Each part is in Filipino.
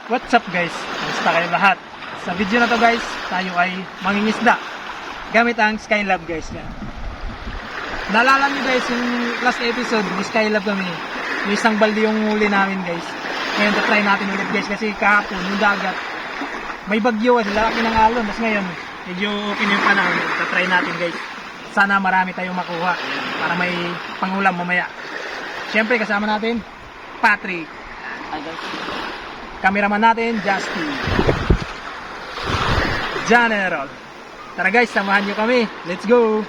What's up guys? Kumusta kayo lahat? Sa video na to guys, tayo ay mangingisda gamit ang Skaylab guys. Naalala nyo guys, yung last episode, may Skaylab kami. Yung isang balde yung huli namin guys. Ngayon try natin ulit guys kasi kahapon yung dagat may bagyo at lalaki ng alon. Tapos ngayon, medyo okay na yung panahon. Try natin guys. Sana marami tayong makuha para may pangulam mamaya. Siyempre kasama natin, Patrick. Cameraman natin, Justin. General. Tara guys, samahan nyo kami. Let's go!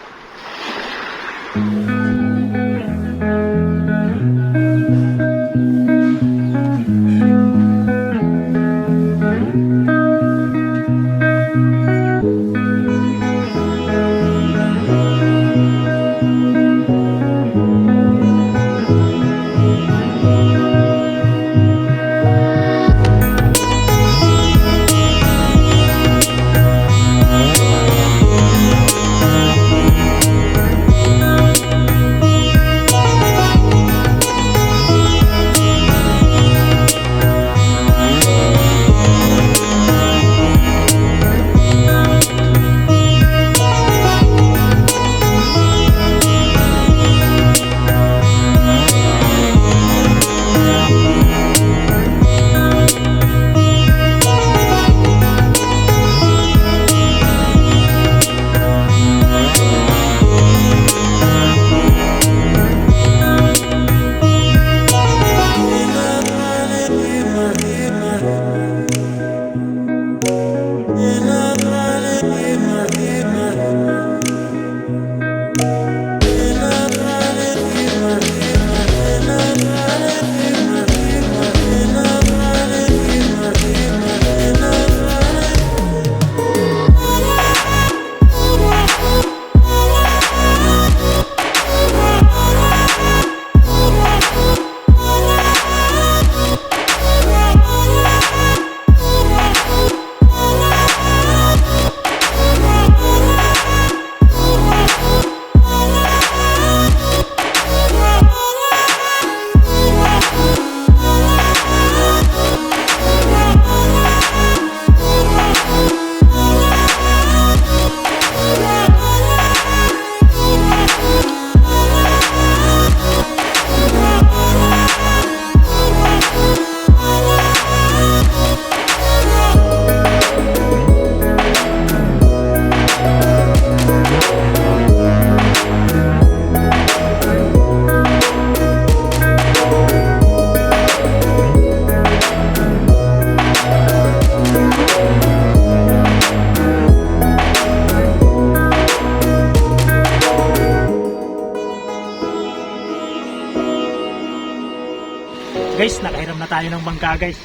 Guys, nakahiram na tayo ng bangka guys.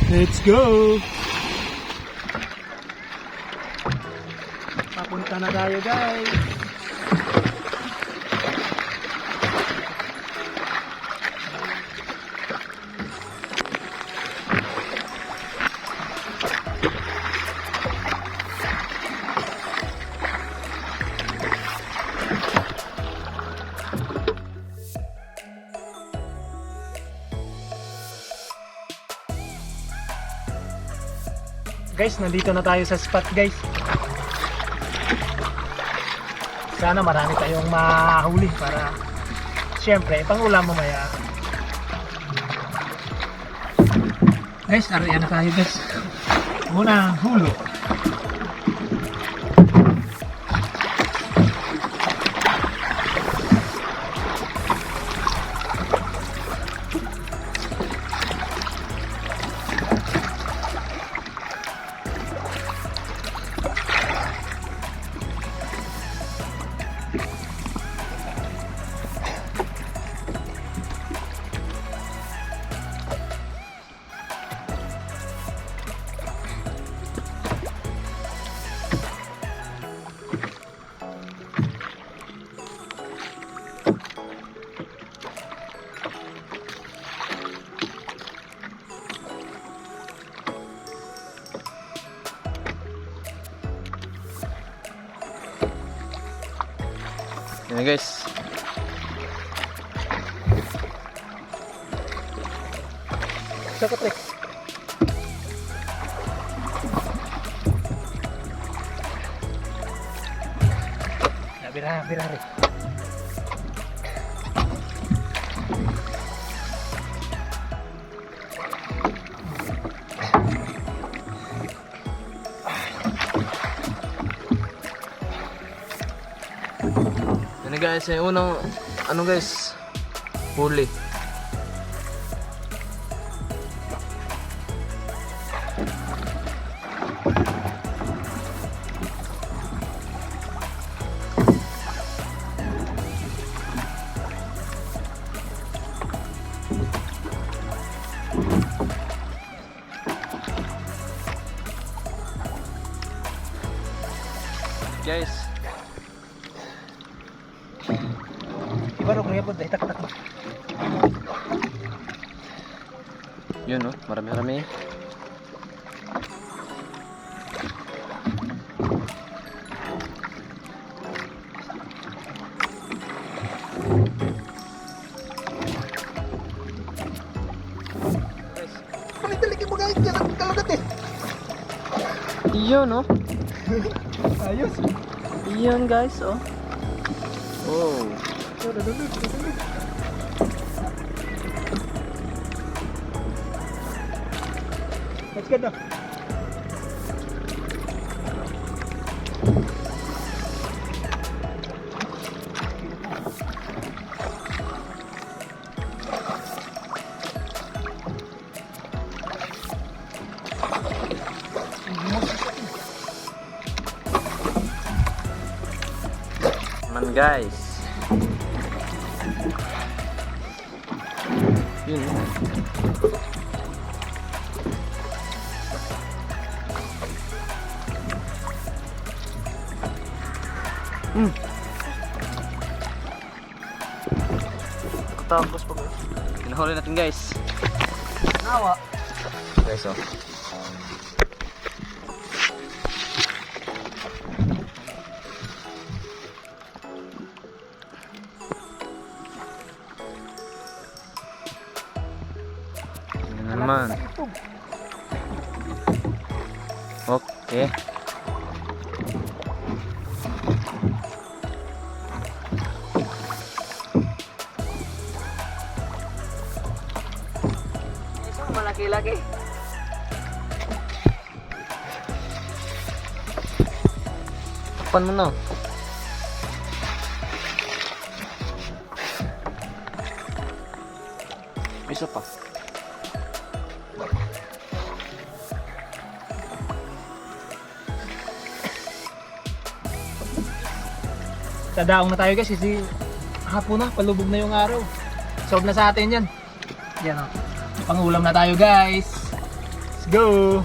Let's go! Papunta na tayo guys. Guys, nandito na tayo sa spot guys. Sana marami tayong mahuli para syempre pang ulam mamaya. Guys, ariyan na tayo guys. Muna hulo. Yan guys. Saka trek. Pirari. Yan guys, yung unang ano guys, huli. Guys, Iba ro kaya po dahil tak. yun oh, marami-rami. Dali mo guys, yan ang kalagat eh. Yun oh. Ayos. Yun guys oh. Oh. Let's go na. Man guys. Yun. Tapos pa guys. Pinahuli natin guys. Nawa. Guys oh. Yan na naman. Okay. Isang malaki-laki. Takpan mo na. Isa pa. Tadaong na tayo guys kasi hapon na, palubog na yung araw. Solve na sa atin yan. Yan o. Pangulam na tayo guys. Let's go!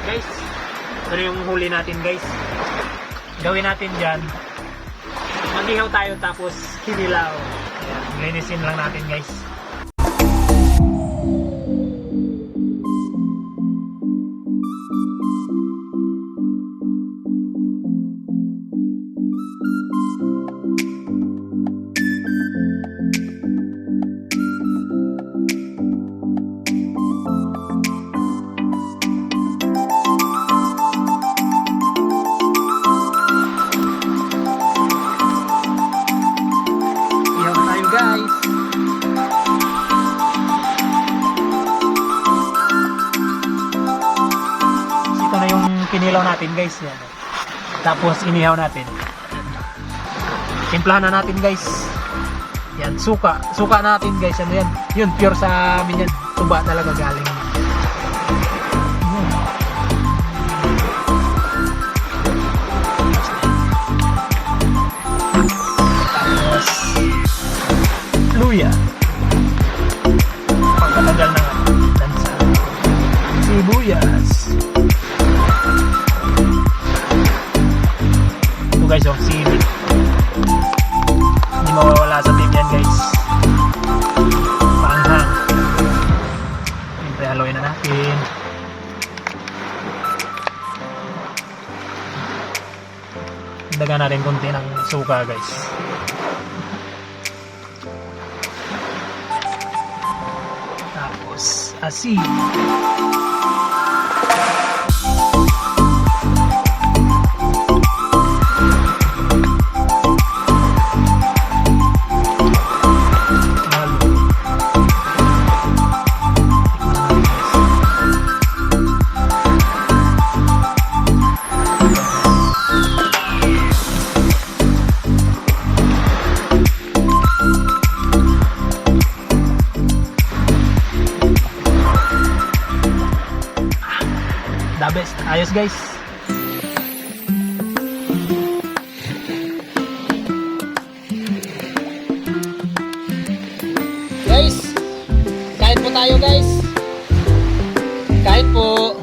Guys, ito na yung huli natin guys. Gawin natin dyan, mag-ihaw tayo tapos kinilaw. Ayan, linisin lang natin guys. Ihaw na tayo guys. natin guys. Yan. Tapos inihaw natin. Timplahan na natin guys. Yan, suka. Suka natin guys. Ano yan? Yun, pure sa amin yan. Tuba talaga galing. Tapos luya. Pagkatagal na dansa. Sibuyas. Ito guys, oh, sili. Hindi mawawala sa team yan guys. Paanghang. Siyempre haluin na natin. Dagan na rin konti ng suka guys. Tapos asin. The best. Ayos guys. Guys, kain po tayo guys. Kain po.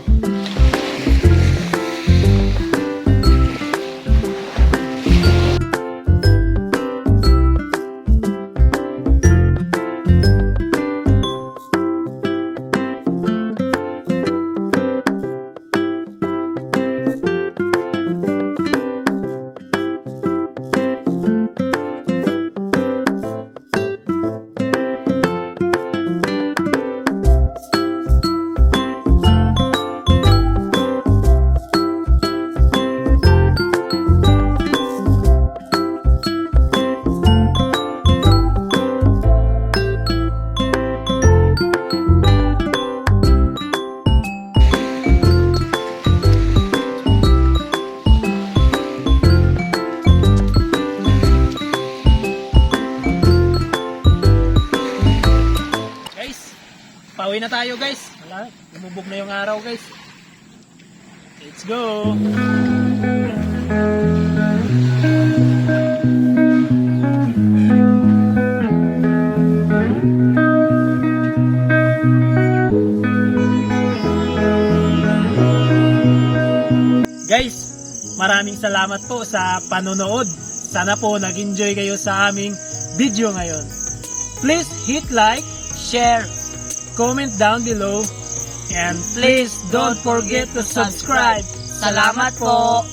Pauwi na tayo guys. Wala, lumubog na yung araw guys. Let's go. Guys, maraming salamat po sa panonood. Sana po nag-enjoy kayo sa aming video ngayon. Please hit like, share, comment down below, and please don't forget to subscribe. Salamat po!